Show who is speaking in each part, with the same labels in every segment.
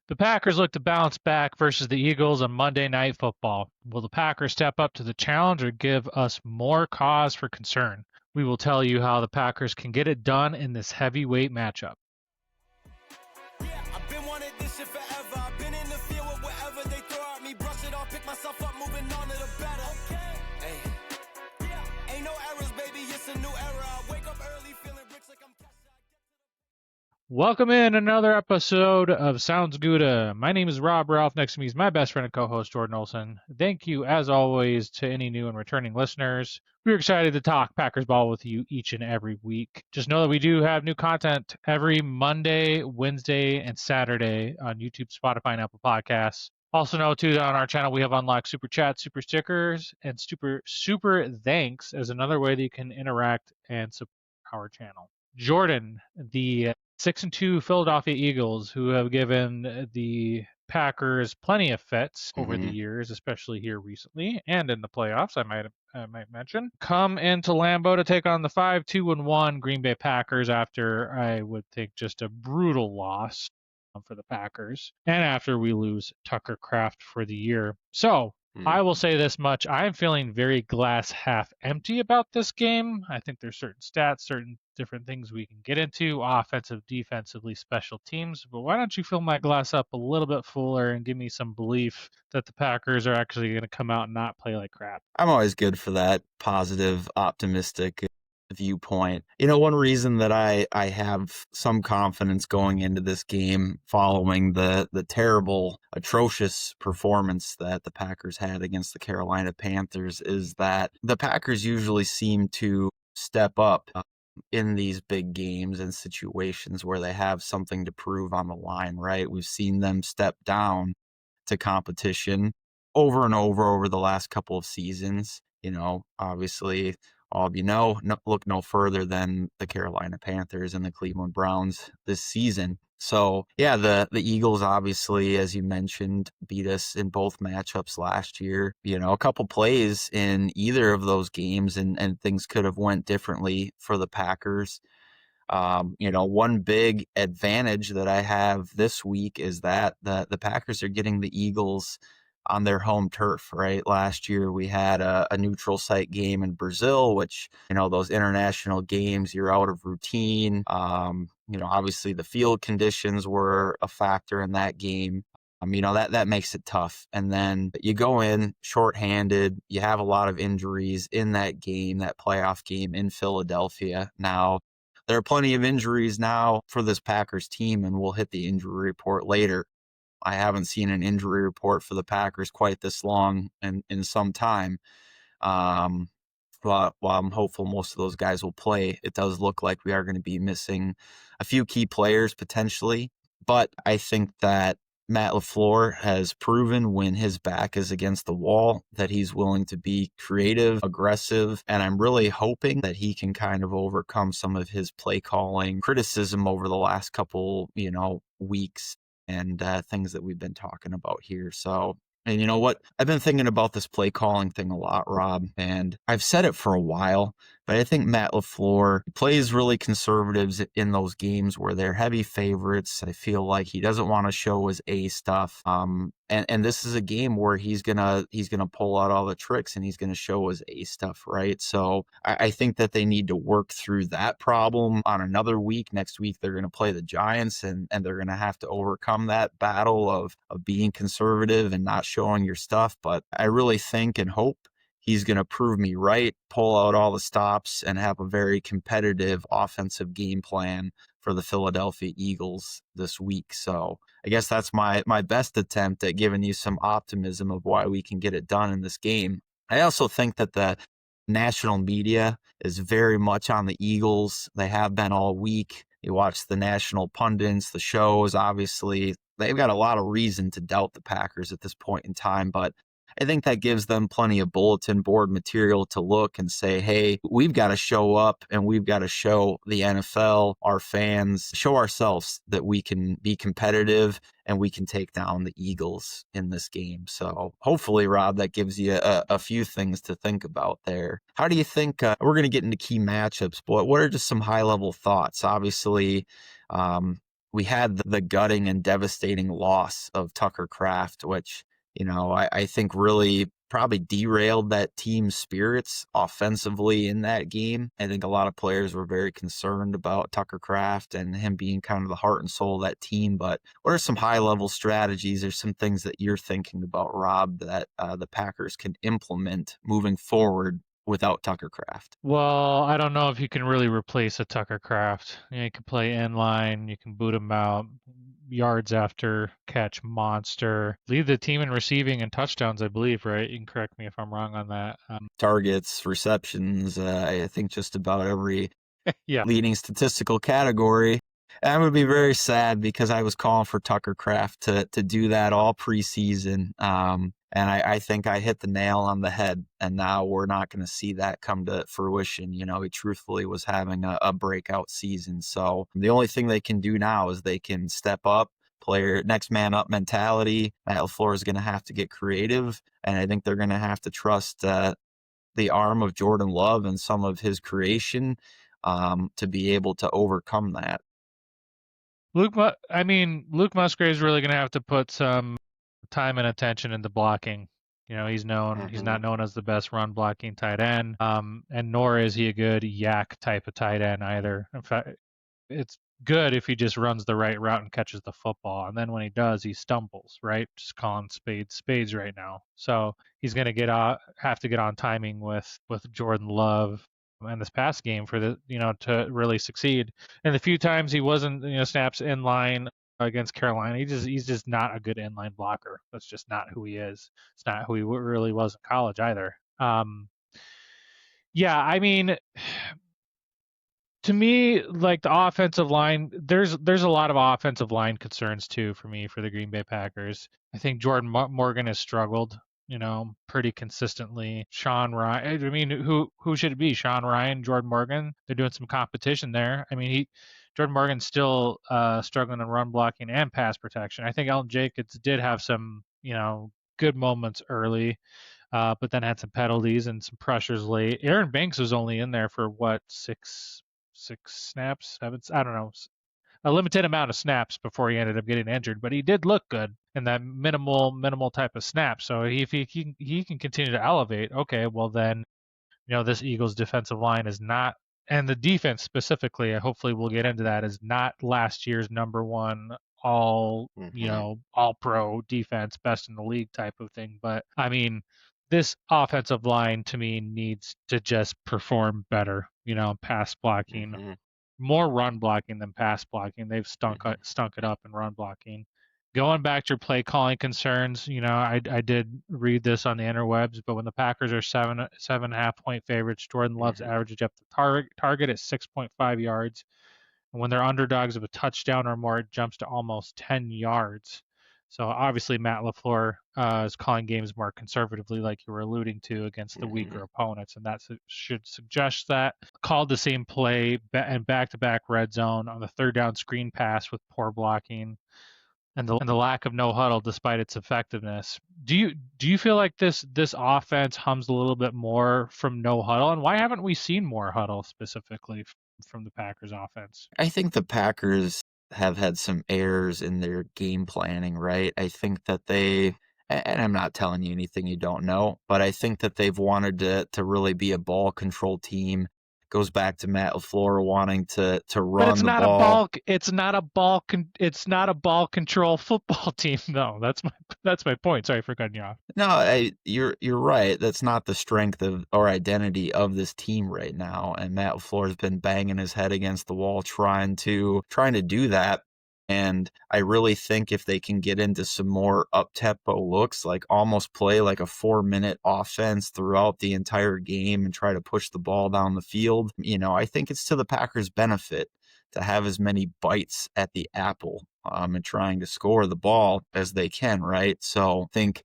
Speaker 1: The Packers look to bounce back versus the Eagles on Monday Night Football. Will the Packers step up to the challenge or give us more cause for concern? We will tell you how the Packers can get it done in this heavyweight matchup.
Speaker 2: Yeah, I've been wanting this shit forever. I've been in the field with whatever they throw at me. Brush it off, pick myself up, moving on to the better. Okay. Hey. Yeah. Ain't no errors, baby. It's a new era. I wake up early feeling rich like I'm cash.
Speaker 1: Welcome in another episode of Sounds Gouda. My name is Rob Ralph. Next to me is my best friend and co-host Jordan Olson. Thank you, as always, to any new and returning listeners. We're excited to talk Packers ball with you each and every week. Just know that we do have new content every Monday, Wednesday, and Saturday on YouTube, Spotify, and Apple Podcasts. Also know, too, that on our channel we have unlocked Super Chat, Super Stickers, and Super Thanks as another way that you can interact and support our channel. Jordan, the 6-2 Philadelphia Eagles, who have given the Packers plenty of fits over the years, especially here recently and in the playoffs, I might mention, come into Lambeau to take on the 5-2-1 Green Bay Packers after, I would think, just a brutal loss for the Packers, and after we lose Tucker Kraft for the year. So I will say this much. I'm feeling very glass half empty about this game. I think there's certain stats, certain different things we can get into, offensive, defensively, special teams. But why don't you fill my glass up a little bit fuller and give me some belief that the Packers are actually going to come out and not play like crap?
Speaker 3: I'm always good for that positive, optimistic viewpoint. You know, one reason that I have some confidence going into this game following the terrible, atrocious performance that the Packers had against the Carolina Panthers is that the Packers usually seem to step up in these big games and situations where they have something to prove on the line, right? We've seen them step down to competition over and over the last couple of seasons. You know, obviously, all of you know, look no further than the Carolina Panthers and the Cleveland Browns this season. So, yeah, the Eagles, obviously, as you mentioned, beat us in both matchups last year. You know, a couple plays in either of those games, and things could have went differently for the Packers. You know, one big advantage that I have this week is that the Packers are getting the Eagles on their home turf, right? Last year we had a neutral site game in Brazil, which, you know, those international games, you're out of routine. You know, obviously the field conditions were a factor in that game. You know, that makes it tough. And then you go in shorthanded, you have a lot of injuries in that game, that playoff game in Philadelphia. Now, there are plenty of injuries now for this Packers team, and we'll hit the injury report later. I haven't seen an injury report for the Packers quite this long in some time. While I'm hopeful most of those guys will play, it does look like we are going to be missing a few key players potentially. But I think that Matt LaFleur has proven when his back is against the wall that he's willing to be creative, aggressive, and I'm really hoping that he can kind of overcome some of his play calling criticism over the last couple, you know, weeks and things that we've been talking about here. So, and you know what? I've been thinking about this play calling thing a lot, Rob, and I've said it for a while, but I think Matt LaFleur plays really conservatives in those games where they're heavy favorites. I feel like he doesn't want to show his A stuff. And this is a game where he's gonna pull out all the tricks and he's gonna show his A stuff, right? So I think that they need to work through that problem on another week. Next week they're gonna play the Giants and they're gonna have to overcome that battle of being conservative and not showing your stuff. But I really think and hope he's going to prove me right, pull out all the stops, and have a very competitive offensive game plan for the Philadelphia Eagles this week. So I guess that's my best attempt at giving you some optimism of why we can get it done in this game. I also think that the national media is very much on the Eagles. They have been all week. You watch the national pundits, the shows, obviously. They've got a lot of reason to doubt the Packers at this point in time, but I think that gives them plenty of bulletin board material to look and say, hey, we've got to show up and we've got to show the NFL, our fans, show ourselves that we can be competitive and we can take down the Eagles in this game. So hopefully, Rob, that gives you a few things to think about there. How do you think we're going to get into key matchups, but what are just some high level thoughts? Obviously, we had the gutting and devastating loss of Tucker Kraft, which, I think really probably derailed that team's spirits offensively in that game. I think a lot of players were very concerned about Tucker Kraft and him being kind of the heart and soul of that team. But what are some high-level strategies or some things that you're thinking about, Rob, that the Packers can implement moving forward without Tucker Kraft?
Speaker 1: Well, I don't know if you can really replace a Tucker Kraft. You can play inline, you can boot him out, yards after catch monster, lead the team in receiving and touchdowns, I believe, right? You can correct me if I'm wrong on that.
Speaker 3: Targets, receptions, I think just about every
Speaker 1: Yeah.
Speaker 3: leading statistical category. And I'm going to be very sad because I was calling for Tucker Kraft to do that all preseason. And I think I hit the nail on the head. And now we're not going to see that come to fruition. He truthfully was having a breakout season. So the only thing they can do now is they can step up, player next man up mentality. Matt LaFleur is going to have to get creative. And I think they're going to have to trust the arm of Jordan Love and some of his creation to be able to overcome that.
Speaker 1: Luke Musgrave's really going to have to put some time and attention into blocking. He's not known as the best run blocking tight end, and nor is he a good yak type of tight end either. In fact, it's good if he just runs the right route and catches the football, and then when he does, he stumbles, right? Just calling spades right now. So he's going to have to get on timing with Jordan Love and this past game for to really succeed. And the few times he wasn't snaps in line against Carolina, he's just not a good inline blocker. That's just not who he is. It's not who he really was in college either. Yeah, I mean, to me, like the offensive line, there's a lot of offensive line concerns too for me for the Green Bay Packers. I think Jordan Morgan has struggled, pretty consistently. Sean Ryan, I mean, who should it be? Sean Ryan, Jordan Morgan. They're doing some competition there. I mean, Jordan Morgan's still struggling in run blocking and pass protection. I think Elton Jacobs did have some, good moments early. But then had some penalties and some pressures late. Aaron Banks was only in there for what, six snaps? I don't know, a limited amount of snaps before he ended up getting injured. But he did look good in that minimal type of snap. So if he can continue to elevate, okay, well then, this Eagles defensive line is not, and the defense specifically, hopefully we'll get into that, is not last year's number one all pro defense, best in the league type of thing. But I mean, this offensive line to me needs to just perform better, pass blocking, more run blocking than pass blocking. They've stunk it up in run blocking. Going back to your play calling concerns, I did read this on the interwebs, but when the Packers are 7.5 point favorites, Jordan Love's average depth of target is 6.5 yards. And when they're underdogs of a touchdown or more, it jumps to almost 10 yards. So obviously Matt LaFleur is calling games more conservatively, like you were alluding to, against the weaker opponents, and that should suggest that. Called the same play and back-to-back red zone on the third down screen pass with poor blocking and the lack of no huddle despite its effectiveness. Do you feel like this offense hums a little bit more from no huddle, and why haven't we seen more huddle specifically from the Packers offense?
Speaker 3: I think the Packers have had some errors in their game planning, right? I think that and I'm not telling you anything you don't know, but I think that they've wanted to really be a ball control team. Goes back to Matt LaFleur wanting to run
Speaker 1: but it's
Speaker 3: the
Speaker 1: not
Speaker 3: ball.
Speaker 1: It's not a ball control football team, though. That's my point. Sorry for cutting you off.
Speaker 3: No, you're right. That's not the strength of or identity of this team right now. And Matt LaFleur has been banging his head against the wall trying to do that. And I really think if they can get into some more up-tempo looks, like almost play like a 4-minute offense throughout the entire game and try to push the ball down the field, I think it's to the Packers' benefit to have as many bites at the apple and trying to score the ball as they can, right? So I think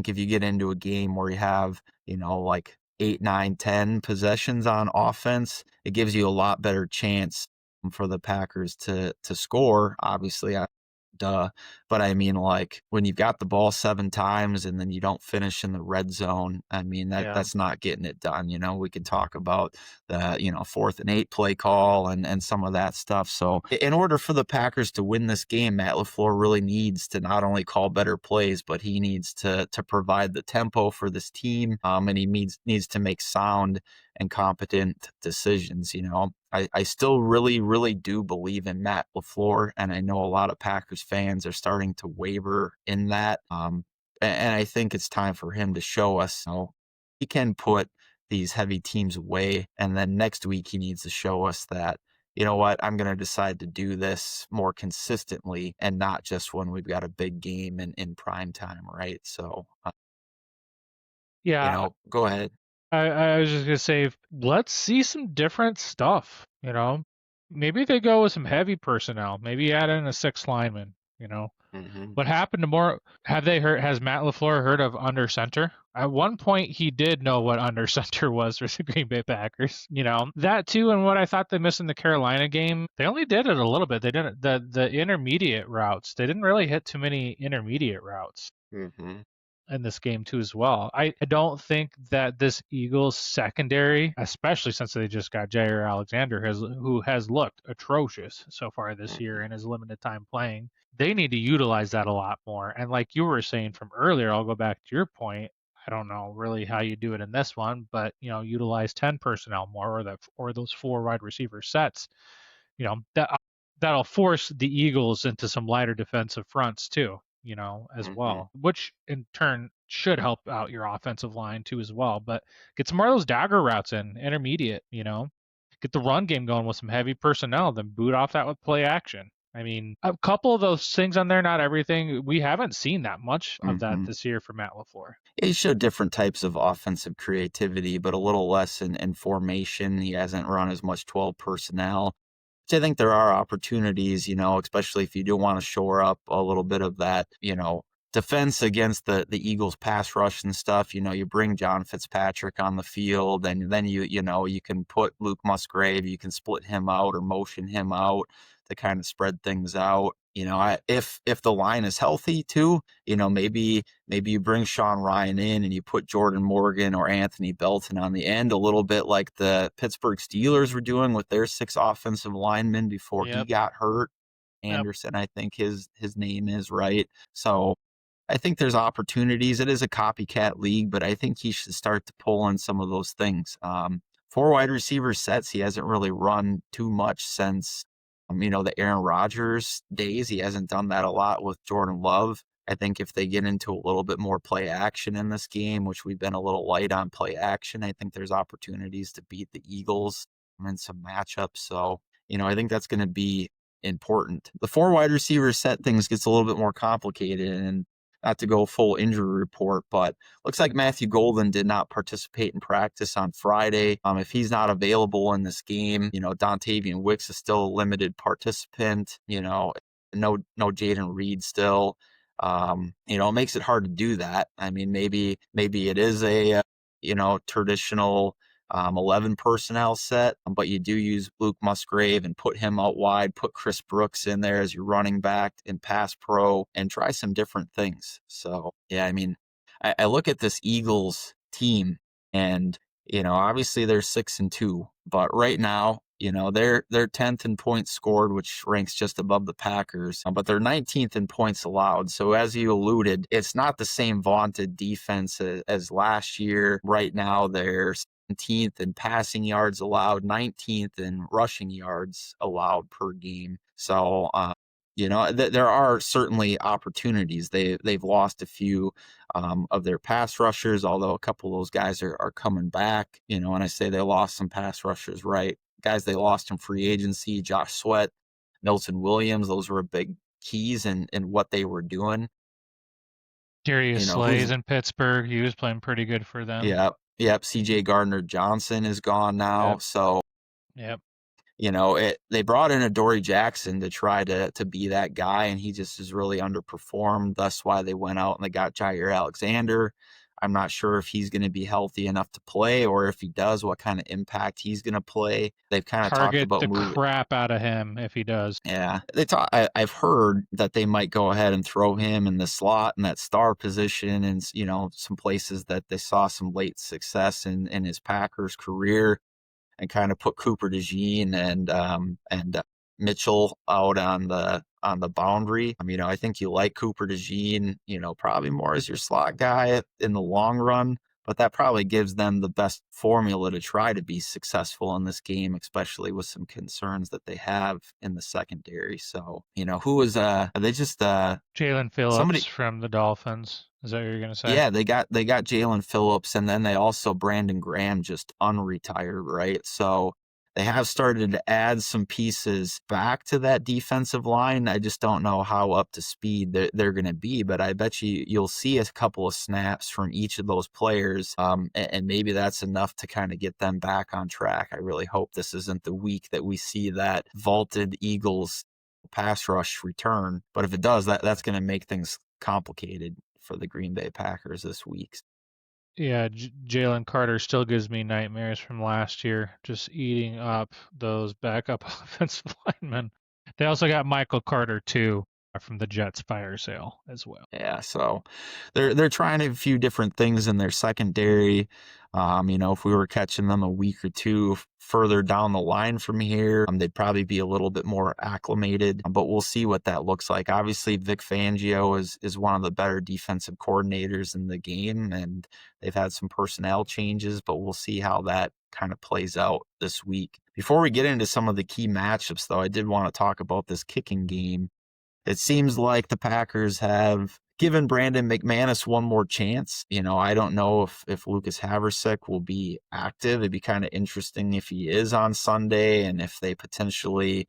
Speaker 3: if you get into a game where you have, like 8, 9, 10 possessions on offense, it gives you a lot better chance for the Packers to score. Obviously, duh. But I mean, like, when you've got the ball 7 times and then you don't finish in the red zone, I mean,
Speaker 1: Yeah.
Speaker 3: that's not getting it done. We could talk about the, 4th and 8 play call and some of that stuff. So in order for the Packers to win this game, Matt LaFleur really needs to not only call better plays, but he needs to provide the tempo for this team. And he needs to make sound and competent decisions. I still really, really do believe in Matt LaFleur, and I know a lot of Packers fans are starting to waver in that. And I think it's time for him to show us, he can put these heavy teams away, and then next week he needs to show us that, you know what, I'm going to decide to do this more consistently and not just when we've got a big game in prime time, right? So,
Speaker 1: Yeah.
Speaker 3: go ahead.
Speaker 1: I was just gonna say, let's see some different stuff. Maybe they go with some heavy personnel. Maybe add in a sixth lineman.
Speaker 3: Mm-hmm.
Speaker 1: What happened to more? Have they heard? Has Matt LaFleur heard of under center? At one point, he did know what under center was for the Green Bay Packers. That too, and what I thought they missed in the Carolina game, they only did it a little bit. They didn't the intermediate routes. They didn't really hit too many intermediate routes
Speaker 3: Mm-hmm.
Speaker 1: in this game too as well. I don't think that this Eagles secondary, especially since they just got Jair Alexander, who has looked atrocious so far this year in his limited time playing, they need to utilize that a lot more. And like you were saying from earlier, I'll go back to your point. I don't know really how you do it in this one, but utilize 10 personnel more, or those 4 wide receiver sets. That'll force the Eagles into some lighter defensive fronts too, as well, which in turn should help out your offensive line too as well. But get some more of those dagger routes in intermediate, get the run game going with some heavy personnel, then boot off that with play action. I mean, a couple of those things on there, not everything. We haven't seen that much of that this year from Matt LaFleur.
Speaker 3: He showed different types of offensive creativity, but a little less in formation. He hasn't run as much 12 personnel. I think there are opportunities, especially if you do want to shore up a little bit of that, defense against the Eagles pass rush and stuff. You bring John Fitzpatrick on the field, and then you can put Luke Musgrave, you can split him out or motion him out to kind of spread things out. If the line is healthy too, maybe you bring Sean Ryan in and you put Jordan Morgan or Anthony Belton on the end, a little bit like the Pittsburgh Steelers were doing with their 6 offensive linemen before he got hurt. Anderson, I think his name is, right. So I think there's opportunities. It is a copycat league, but I think he should start to pull in some of those things. 4 wide receiver sets, he hasn't really run too much since the Aaron Rodgers days. He hasn't done that a lot with Jordan Love. I think if they get into a little bit more play action in this game, which we've been a little light on play action, I think there's opportunities to beat the Eagles in some matchups. So, I think that's going to be important. The 4 wide receiver set things gets a little bit more complicated, and not to go full injury report, but looks like Matthew Golden did not participate in practice on Friday. If he's not available in this game, Dontavian Wicks is still a limited participant. No Jaden Reed still. It makes it hard to do that. I mean, maybe it is a traditional 11 personnel set, but you do use Luke Musgrave and put him out wide, put Chris Brooks in there as your running back in pass pro, and try some different things. So, yeah, I mean, I look at this Eagles team and, obviously they're 6-2, but right now, they're 10th in points scored, which ranks just above the Packers, but they're 19th in points allowed. So as you alluded, it's not the same vaunted defense as last year. Right now, they're 17th in passing yards allowed, 19th in rushing yards allowed per game. So, there are certainly opportunities. They've lost a few of their pass rushers, although a couple of those guys are coming back. And I say they lost some pass rushers, right? Guys they lost in free agency, Josh Sweat, Milton Williams, those were big keys in what they were doing.
Speaker 1: Darius Slay's in Pittsburgh. He was playing pretty good for them.
Speaker 3: Yep. CJ Gardner-Johnson is gone now.
Speaker 1: Yep.
Speaker 3: So, they brought in Adoree Jackson to try to be that guy, and he just has really underperformed. That's why they went out and they got Jair Alexander. I'm not sure if he's going to be healthy enough to play, or if he does, what kind of impact he's going to play. They've kind of talked
Speaker 1: Target
Speaker 3: about
Speaker 1: the
Speaker 3: moving.
Speaker 1: crap out of him if he does.
Speaker 3: Yeah, I've heard that they might go ahead and throw him in the slot in that star position, and some places that they saw some late success in his Packers career, and kind of put Cooper DeJean and Mitchell out on the boundary. I think you like Cooper DeJean, probably more as your slot guy in the long run, but that probably gives them the best formula to try to be successful in this game, especially with some concerns that they have in the secondary. So, who was they just
Speaker 1: Jalen Phillips
Speaker 3: somebody
Speaker 1: from the Dolphins. Is that what you're gonna say?
Speaker 3: yeah, they got Jalen Phillips, and then they also Brandon Graham just unretired, right? So they have started to add some pieces back to that defensive line. I just don't know how up to speed they're going to be, but I bet you'll see a couple of snaps from each of those players, and maybe that's enough to kind of get them back on track. I really hope this isn't the week that we see that vaulted Eagles pass rush return, but if it does, that's going to make things complicated for the Green Bay Packers this week.
Speaker 1: Yeah, Jalen Carter still gives me nightmares from last year, just eating up those backup offensive linemen. They also got Michael Carter too from the Jets fire sale as well.
Speaker 3: Yeah, so they're trying a few different things in their secondary. If we were catching them a week or two further down the line from here, they'd probably be a little bit more acclimated, but we'll see what that looks like. Obviously, Vic Fangio is one of the better defensive coordinators in the game, and they've had some personnel changes, but we'll see how that kind of plays out this week. Before we get into some of the key matchups, though, I did want to talk about this kicking game. It seems like the Packers have given Brandon McManus one more chance. I don't know if Lucas Haversick will be active. It'd be kind of interesting if he is on Sunday, and if they potentially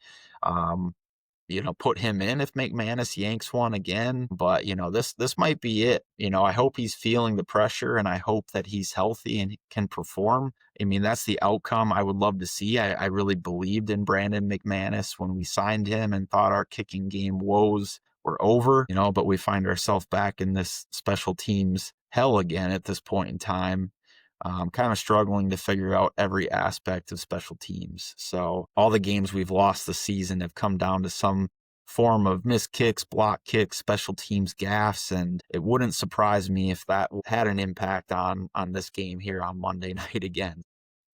Speaker 3: put him in if McManus yanks one again. But, this might be it. I hope he's feeling the pressure, and I hope that he's healthy and can perform. I mean, that's the outcome I would love to see. I really believed in Brandon McManus when we signed him and thought our kicking game woes were over, but we find ourselves back in this special teams hell again at this point in time. Kind of struggling to figure out every aspect of special teams. So all the games we've lost this season have come down to some form of missed kicks, block kicks, special teams gaffes, and it wouldn't surprise me if that had an impact on this game here on Monday night again.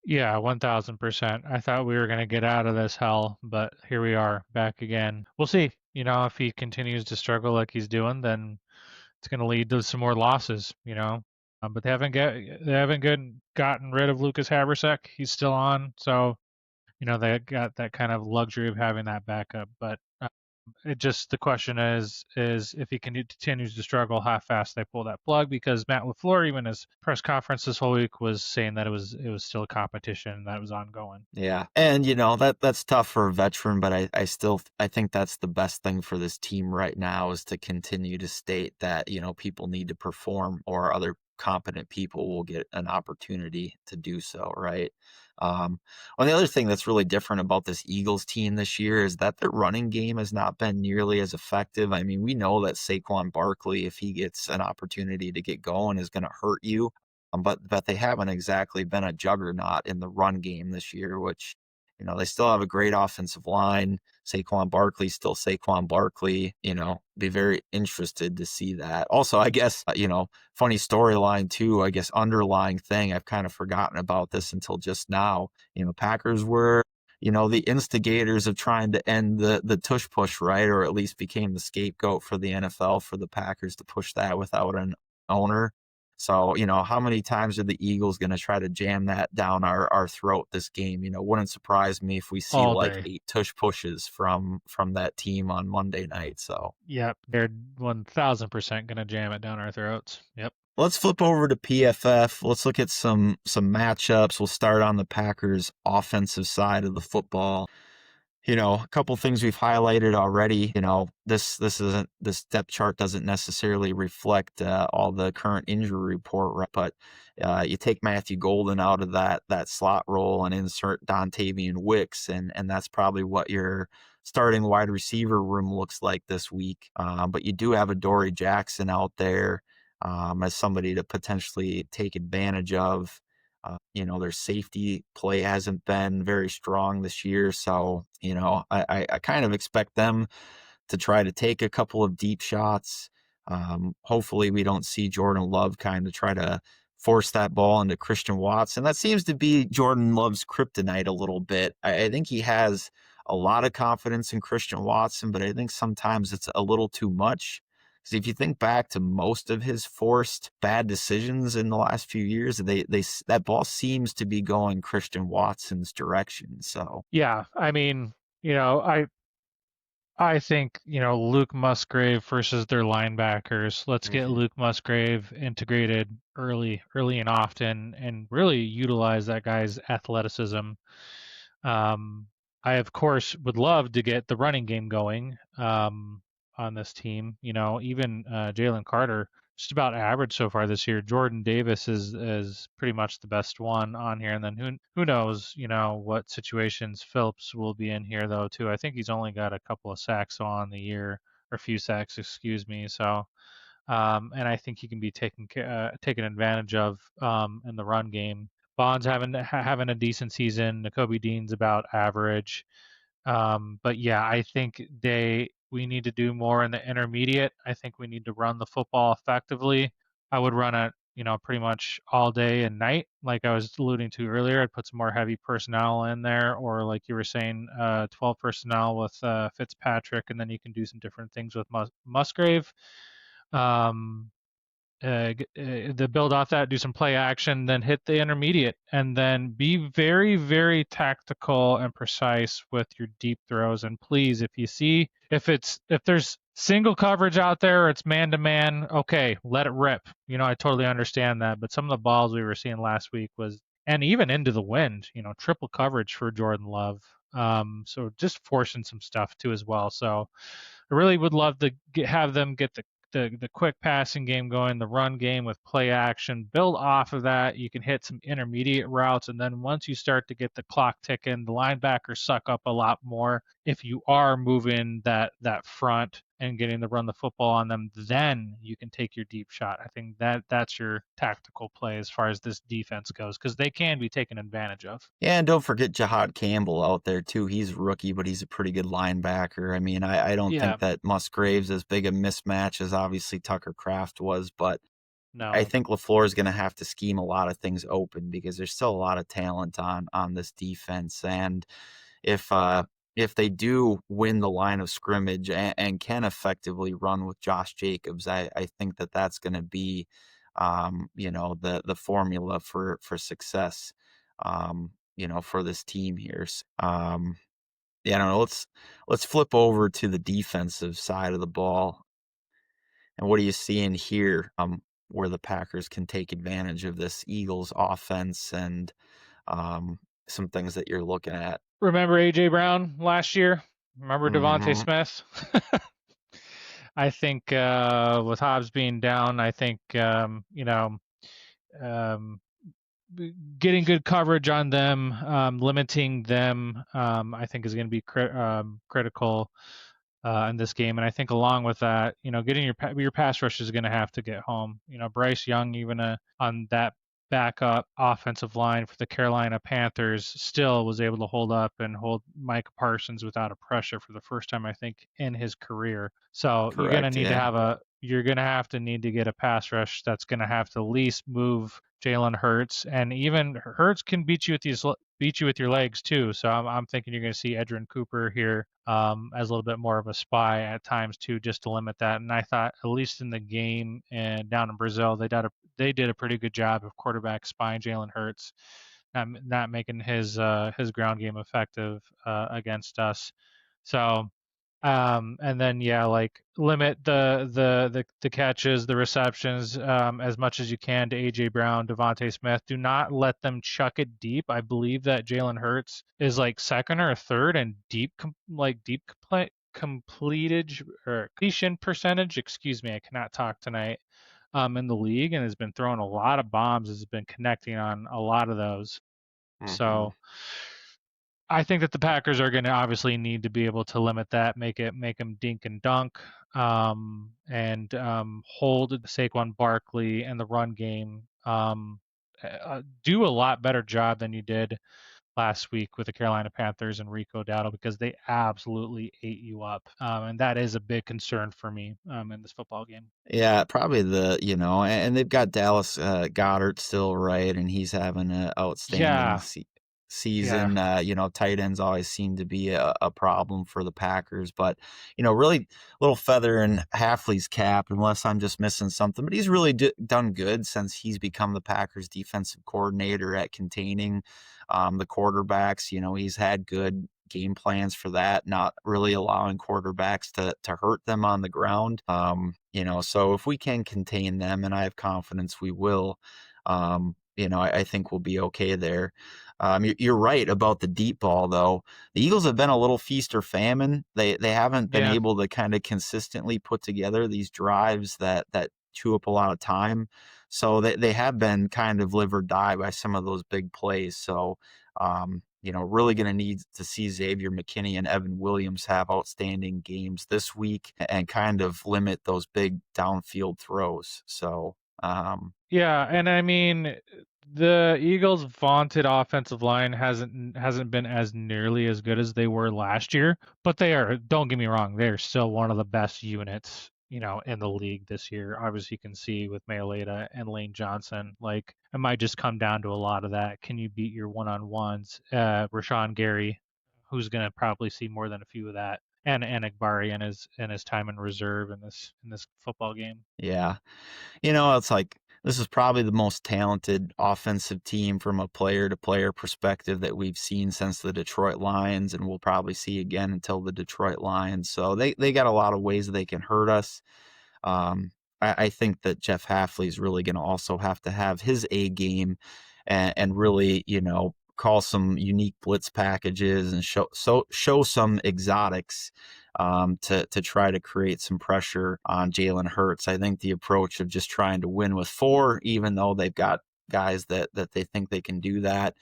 Speaker 1: Yeah, 1000%. I thought we were going to get out of this hell, but here we are back again. We'll see. If he continues to struggle like he's doing, then it's going to lead to some more losses, but they haven't gotten rid of Lucas Haversick. He's still on, so they got that kind of luxury of having that backup. But the question is if he continues to struggle, how fast they pull that plug, because Matt LaFleur, even his press conference this whole week, was saying that it was still a competition that was ongoing.
Speaker 3: Yeah. And that's tough for a veteran, but I think that's the best thing for this team right now, is to continue to state that, people need to perform, or other competent people will get an opportunity to do so, right? Well, the other thing that's really different about this Eagles team this year is that their running game has not been nearly as effective. I mean, we know that Saquon Barkley, if he gets an opportunity to get going, is going to hurt you. But they haven't exactly been a juggernaut in the run game this year, which, they still have a great offensive line. Saquon Barkley, still Saquon Barkley, be very interested to see that. Also, I guess, funny storyline too, I guess underlying thing, I've kind of forgotten about this until just now. Packers were, the instigators of trying to end the tush push, right? Or at least became the scapegoat for the NFL for the Packers to push that without an owner. So, how many times are the Eagles going to try to jam that down our throat this game? Wouldn't surprise me if we see
Speaker 1: All
Speaker 3: like
Speaker 1: day.
Speaker 3: 8 tush pushes from that team on Monday night. So,
Speaker 1: Yep, they're 1000% going to jam it down our throats. Yep.
Speaker 3: let's flip over to PFF. Let's look at some matchups. We'll start on the Packers offensive side of the football. A couple things we've highlighted already. This depth chart doesn't necessarily reflect all the current injury report, right? But you take Matthew Golden out of that slot role and insert Dontavian Wicks, and that's probably what your starting wide receiver room looks like this week. But you do have a Dory Jackson out there. as somebody to potentially take advantage of. Their safety play hasn't been very strong this year, so I kind of expect them to try to take a couple of deep shots. Hopefully, we don't see Jordan Love kind of try to force that ball into Christian Watson. That seems to be Jordan Love's kryptonite a little bit. I think he has a lot of confidence in Christian Watson, but I think sometimes it's a little too much. Because if you think back to most of his forced bad decisions in the last few years, that ball seems to be going Christian Watson's direction. So
Speaker 1: Yeah, I mean, I think, Luke Musgrave versus their linebackers. Let's get
Speaker 3: mhm.
Speaker 1: Luke Musgrave integrated early and often, and really utilize that guy's athleticism. Um, I, of course, would love to get the running game going on this team. Even Jalen Carter, just about average so far this year. Jordan Davis is pretty much the best one on here, and then who knows, what situations Phillips will be in here though too. I think he's only got a couple of sacks on the year, or a few sacks, excuse me. So and I think he can be taken advantage of in the run game. Bond's having a decent season. Nakobe Dean's about average. But yeah, I think we need to do more in the intermediate. I think we need to run the football effectively. I would run it, pretty much all day and night, like I was alluding to earlier. I'd put some more heavy personnel in there, or like you were saying, 12 personnel with Fitzpatrick, and then you can do some different things with Musgrave. Um, the build off that, do some play action, then hit the intermediate, and then be very, very tactical and precise with your deep throws. And please, if there's single coverage out there, or it's man to man, okay, let it rip. I totally understand that, but some of the balls we were seeing last week was, and even into the wind, triple coverage for Jordan Love. So just forcing some stuff too as well. So I really would love to have them get the quick passing game going, the run game with play action. Build off of that. You can hit some intermediate routes, and then once you start to get the clock ticking, the linebackers suck up a lot more. If you are moving that front and getting to run the football on them, then you can take your deep shot. I think that's your tactical play as far as this defense goes, because they can be taken advantage of.
Speaker 3: Yeah, and don't forget Jahad Campbell out there too. He's a rookie, but he's a pretty good linebacker. I mean, I don't
Speaker 1: Yeah,
Speaker 3: think that Musgrave's as big a mismatch as obviously Tucker Kraft was, but I
Speaker 1: no.
Speaker 3: think LaFleur is going to have to scheme a lot of things open because there's still a lot of talent on this defense. And if uh, if they do win the line of scrimmage and can effectively run with Josh Jacobs, I think that that's going to be the formula for success. For this team here. Yeah, I don't know. Let's flip over to the defensive side of the ball. And what are you seeing here? Where the Packers can take advantage of this Eagles offense and some things that you're looking at.
Speaker 1: Remember AJ Brown last year? Remember Devontae
Speaker 3: Hmm.
Speaker 1: Smith? I think with Hobbs being down, I think um, getting good coverage on them, limiting them, I think is going to be critical in this game. And I think along with that, getting your pass rush is going to have to get home. Bryce Young, even on that backup offensive line for the Carolina Panthers, still was able to hold up and hold Micah Parsons without a pressure for the first time, I think, in his career. So
Speaker 3: Correct. Yeah.
Speaker 1: you're gonna have to need to get a pass rush that's gonna have to at least move Jalen Hurts, and even Hurts can beat you with your legs too. So I'm thinking you're going to see Edrin Cooper here as a little bit more of a spy at times too, just to limit that. And I thought at least in the game and down in Brazil, they did a pretty good job of quarterback spying Jalen Hurts, not making his ground game effective against us. So and then yeah, like limit the catches, the receptions as much as you can to AJ Brown, Devontae Smith. Do not let them chuck it deep. I believe that Jalen Hurts is like second or third in completed or completion percentage. Excuse me, I cannot talk tonight. In the league, and has been throwing a lot of bombs. Has been connecting on a lot of those.
Speaker 3: Hmm.
Speaker 1: So I think that the Packers are going to obviously need to be able to limit that, make them dink and dunk, and hold Saquon Barkley and the run game. Do a lot better job than you did last week with the Carolina Panthers and Rico Dowdle, because they absolutely ate you up, and that is a big concern for me in this football game.
Speaker 3: Yeah, probably and they've got Dallas Goddard still, right? And he's having an outstanding
Speaker 1: Yeah, yeah,
Speaker 3: season. Tight ends always seem to be a problem for the Packers, but really little feather in Halfley's cap, unless I'm just missing something. But he's really done good since he's become the Packers defensive coordinator at containing the quarterbacks. He's had good game plans for that, not really allowing quarterbacks to hurt them on the ground. So if we can contain them, and I have confidence we will, I think we'll be okay there. You're right about the deep ball, though. The Eagles have been a little feast or famine. They haven't been
Speaker 1: yeah.
Speaker 3: able to kind of consistently put together these drives that chew up a lot of time. So they have been kind of live or die by some of those big plays. So really going to need to see Xavier McKinney and Evan Williams have outstanding games this week and kind of limit those big downfield throws. So,
Speaker 1: Yeah, and I mean, the Eagles' vaunted offensive line hasn't been as nearly as good as they were last year, but they are, don't get me wrong, they're still one of the best units, in the league this year. Obviously, you can see with Mailata and Lane Johnson, like it might just come down to a lot of that. Can you beat your one-on-ones? Rashawn Gary, who's going to probably see more than a few of that, and Enigbari in his time in reserve in this football game.
Speaker 3: yeah. It's like this is probably the most talented offensive team from a player-to-player perspective that we've seen since the Detroit Lions, and we'll probably see again until the Detroit Lions. So they got a lot of ways they can hurt us. I think that Jeff Halfley is really going to also have to have his A game and really, call some unique blitz packages and show some exotics to try to create some pressure on Jalen Hurts. I think the approach of just trying to win with 4, even though they've got guys that they think they can do that.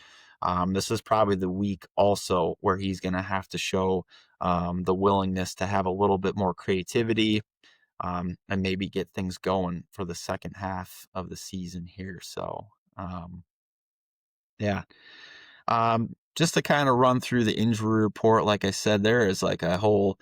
Speaker 3: This is probably the week also where he's going to have to show the willingness to have a little bit more creativity and maybe get things going for the second half of the season here. So, yeah. Just to kind of run through the injury report, like I said, there is like a whole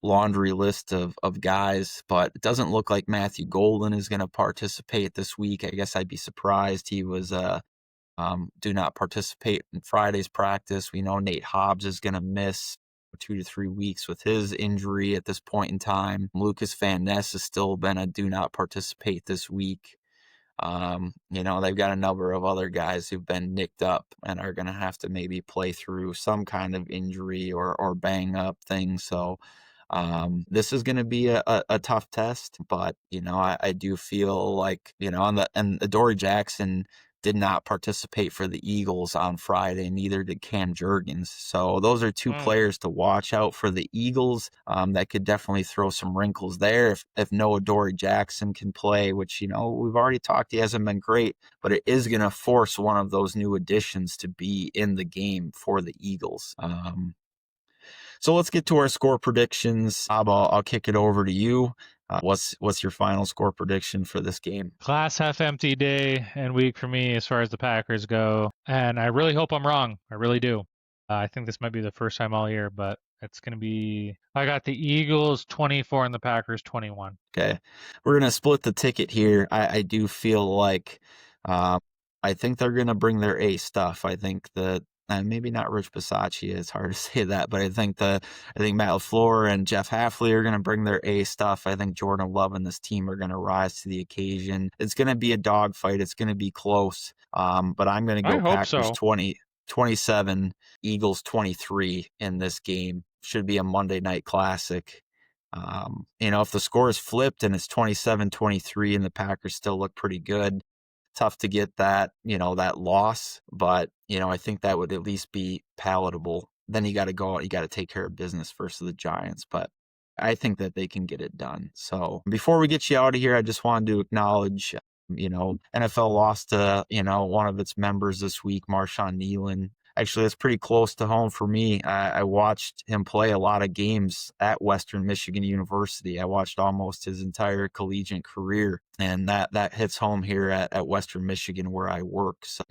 Speaker 3: laundry list of guys, but it doesn't look like Matthew Golden is going to participate this week. I guess I'd be surprised. He was do not participate in Friday's practice. We know Nate Hobbs is going to miss 2 to 3 weeks with his injury at this point in time. Lucas Van Ness has still been a do not participate this week. They've got a number of other guys who've been nicked up and are going to have to maybe play through some kind of injury or bang up thing. So this is going to be a tough test, but I do feel like and Adoree Jackson did not participate for the Eagles on Friday, neither did Cam Jurgens. So those are 2 players to watch out for the Eagles. That could definitely throw some wrinkles there if no Adoree Jackson can play, which we've already talked, he hasn't been great, but it is going to force one of those new additions to be in the game for the Eagles. So let's get to our score predictions. Bob, I'll kick it over to you. What's your final score prediction for this game?
Speaker 1: Glass half empty day and week for me as far as the Packers go. And I really hope I'm wrong. I really do. I think this might be the first time all year, but it's going to be. I got the Eagles 24 and the Packers 21.
Speaker 3: Okay. We're going to split the ticket here. I do feel like I think they're going to bring their A stuff. I think that maybe not Rich Bisaccia. It's hard to say that, but I think Matt LaFleur and Jeff Halfley are going to bring their A stuff. I think Jordan Love and this team are going to rise to the occasion. It's going to be a dogfight. It's going to be close. But I'm going to go Packers 27, Eagles 23 in this game. Should be a Monday night classic. If the score is flipped and it's 27-23 and the Packers still look pretty good, tough to get that, that loss, but, I think that would at least be palatable. Then you got to go out, you got to take care of business versus the Giants, but I think that they can get it done. So before we get you out of here, I just wanted to acknowledge, NFL lost to, one of its members this week, Marshawn Nealon. Actually, that's pretty close to home for me. I watched him play a lot of games at Western Michigan University. I watched almost his entire collegiate career, and that hits home here at Western Michigan where I work. So,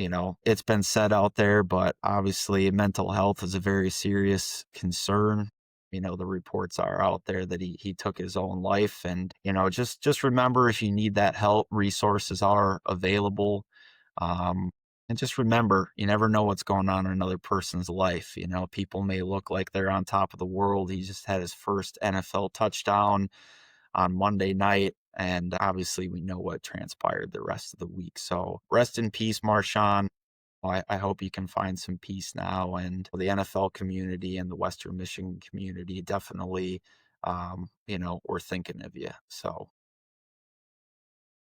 Speaker 3: it's been said out there, but obviously mental health is a very serious concern. The reports are out there that he took his own life, and just remember, if you need that help, resources are available. And just remember, you never know what's going on in another person's life. People may look like they're on top of the world. He just had his first NFL touchdown on Monday night, and obviously we know what transpired the rest of the week. So rest in peace, Marshawn. I hope you can find some peace now, and the NFL community and the Western Michigan community definitely, we're thinking of you. So.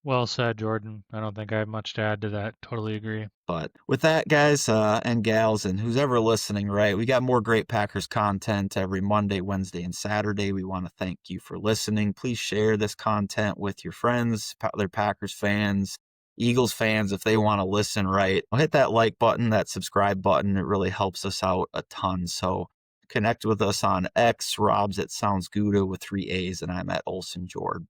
Speaker 1: Well said, Jordan. I don't think I have much to add to that. Totally agree.
Speaker 3: But with that, guys and gals, and who's ever listening, right, we got more great Packers content every Monday, Wednesday, and Saturday. We want to thank you for listening. Please share this content with your friends, other Packers fans, Eagles fans, if they want to listen, right. Hit that like button, that subscribe button. It really helps us out a ton. So connect with us on X. Rob's at Sounds Gouda with 3 A's, and I'm at Olson Jord.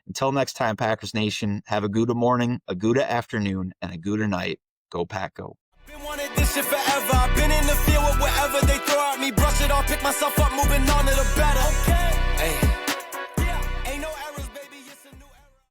Speaker 3: Until next time, Packers Nation, have a Gouda morning, a Gouda afternoon, and a Gouda night. Go Pack Go.
Speaker 2: Been wanted this shit forever. I've been in the field with whatever they throw at me. Brush it off, pick myself up, moving on to the better. Okay. Hey.